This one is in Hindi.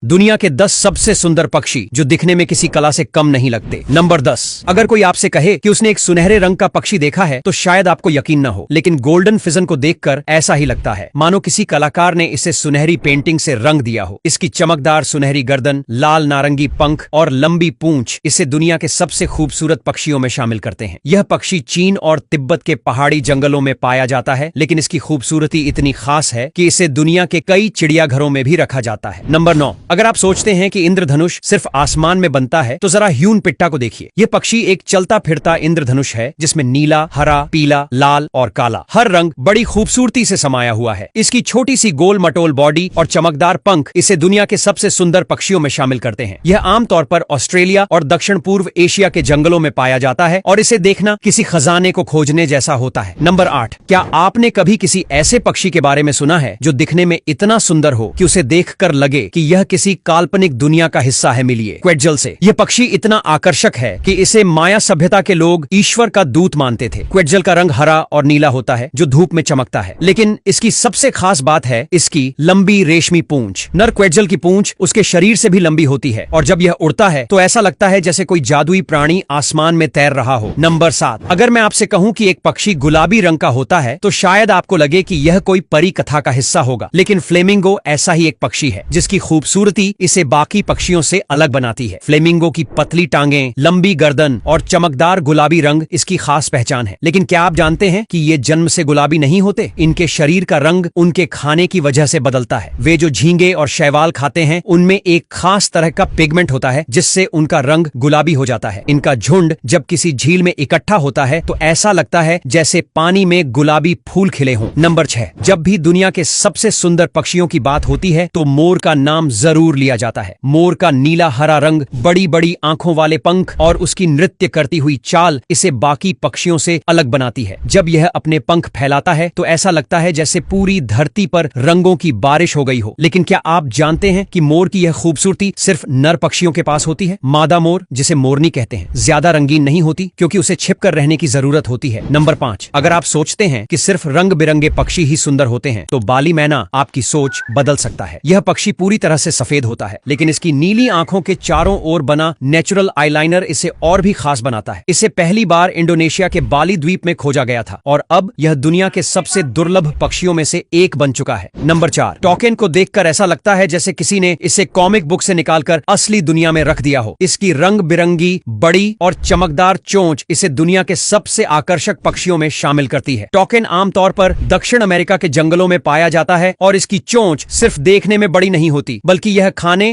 दुनिया के 10 सबसे सुंदर पक्षी जो दिखने में किसी कला से कम नहीं लगते। नंबर 10। अगर कोई आपसे कहे कि उसने एक सुनहरे रंग का पक्षी देखा है तो शायद आपको यकीन न हो, लेकिन गोल्डन फिजन को देखकर ऐसा ही लगता है मानो किसी कलाकार ने इसे सुनहरी पेंटिंग से रंग दिया हो। इसकी चमकदार सुनहरी गर्दन, लाल नारंगी पंख और लंबी पूंछ इसे दुनिया के सबसे खूबसूरत पक्षियों में शामिल करते हैं। यह पक्षी चीन और तिब्बत के पहाड़ी जंगलों में पाया जाता है, लेकिन इसकी खूबसूरती इतनी खास है कि इसे दुनिया के कई चिड़ियाघरों में भी रखा जाता है। नंबर 9। अगर आप सोचते हैं कि इंद्रधनुष सिर्फ आसमान में बनता है तो जरा ह्यून पिट्टा को देखिए। यह पक्षी एक चलता फिरता इंद्रधनुष है जिसमें नीला, हरा, पीला, लाल और काला हर रंग बड़ी खूबसूरती से समाया हुआ है। इसकी छोटी सी गोल मटोल बॉडी और चमकदार पंख इसे दुनिया के सबसे सुंदर पक्षियों में शामिल करते हैं। यह आमतौर पर ऑस्ट्रेलिया और दक्षिण पूर्व एशिया के जंगलों में पाया जाता है और इसे देखना किसी खजाने को खोजने जैसा होता है। नंबर 8। क्या आपने कभी किसी ऐसे पक्षी के बारे में सुना है जो दिखने में इतना सुंदर हो कि उसे देखकर लगे कि यह किसी काल्पनिक दुनिया का हिस्सा है? मिलिए क्वेट्जल से। यह पक्षी इतना आकर्षक है कि इसे माया सभ्यता के लोग ईश्वर का दूत मानते थे। क्वेट्जल का रंग हरा और नीला होता है जो धूप में चमकता है, लेकिन इसकी सबसे खास बात है इसकी लंबी रेशमी पूंछ। नर क्वेट्जल की पूंछ उसके शरीर से भी लंबी होती है और जब यह उड़ता है तो ऐसा लगता है जैसे कोई जादुई प्राणी आसमान में तैर रहा हो। नंबर 7। अगर मैं आपसे कहूं कि एक पक्षी गुलाबी रंग का होता है तो शायद आपको लगे कि यह कोई परी कथा का हिस्सा होगा, लेकिन फ्लेमिंगो ऐसा ही एक पक्षी है जिसकी खूबसूरती इसे बाकी पक्षियों से अलग बनाती है। फ्लेमिंगो की पतली टांगें, लंबी गर्दन और चमकदार गुलाबी रंग इसकी खास पहचान है। लेकिन क्या आप जानते हैं कि ये जन्म से गुलाबी नहीं होते? इनके शरीर का रंग उनके खाने की वजह से बदलता है। वे जो झींगे और शैवाल खाते हैं उनमें एक खास तरह का पिगमेंट होता है जिससे उनका रंग गुलाबी हो जाता है। इनका झुंड जब किसी झील में इकट्ठा होता है तो ऐसा लगता है जैसे पानी में गुलाबी फूल खिले हों। नंबर 6। जब भी दुनिया के सबसे सुंदर पक्षियों की बात होती है तो मोर का नाम जरूर लिया जाता है। मोर का नीला हरा रंग, बड़ी बड़ी आंखों वाले पंख और उसकी नृत्य करती हुई चाल इसे बाकी पक्षियों से अलग बनाती है। जब यह अपने पंख फैलाता है तो ऐसा लगता है जैसे पूरी धरती पर रंगों की बारिश हो गई हो। लेकिन क्या आप जानते हैं कि मोर की यह खूबसूरती सिर्फ नर पक्षियों के पास होती है? मादा मोर, जिसे मोरनी कहते हैं, ज्यादा रंगीन नहीं होती क्योंकि उसे छिपकर रहने की जरूरत होती है। नंबर 5। अगर आप सोचते हैं कि सिर्फ रंग बिरंगे पक्षी ही सुंदर होते हैं तो बाली मैना आपकी सोच बदल सकता है। यह पक्षी पूरी तरह से सफेद होता है, लेकिन इसकी नीली आंखों के चारों ओर बना नेचुरल आईलाइनर इसे और भी खास बनाता है। इसे पहली बार इंडोनेशिया के बाली द्वीप में खोजा गया था और अब यह दुनिया के सबसे दुर्लभ पक्षियों में से एक बन चुका है। नंबर 4। टॉकेन को देखकर ऐसा लगता है जैसे किसी ने इसे कॉमिक बुक से निकालकर असली दुनिया में रख दिया हो। इसकी रंग बिरंगी, बड़ी और चमकदार चोंच इसे दुनिया के सबसे आकर्षक पक्षियों में शामिल करती है। टॉकेन आमतौर पर दक्षिण अमेरिका के जंगलों में पाया जाता है और इसकी चोंच सिर्फ देखने में बड़ी नहीं होती, बल्कि यह खाने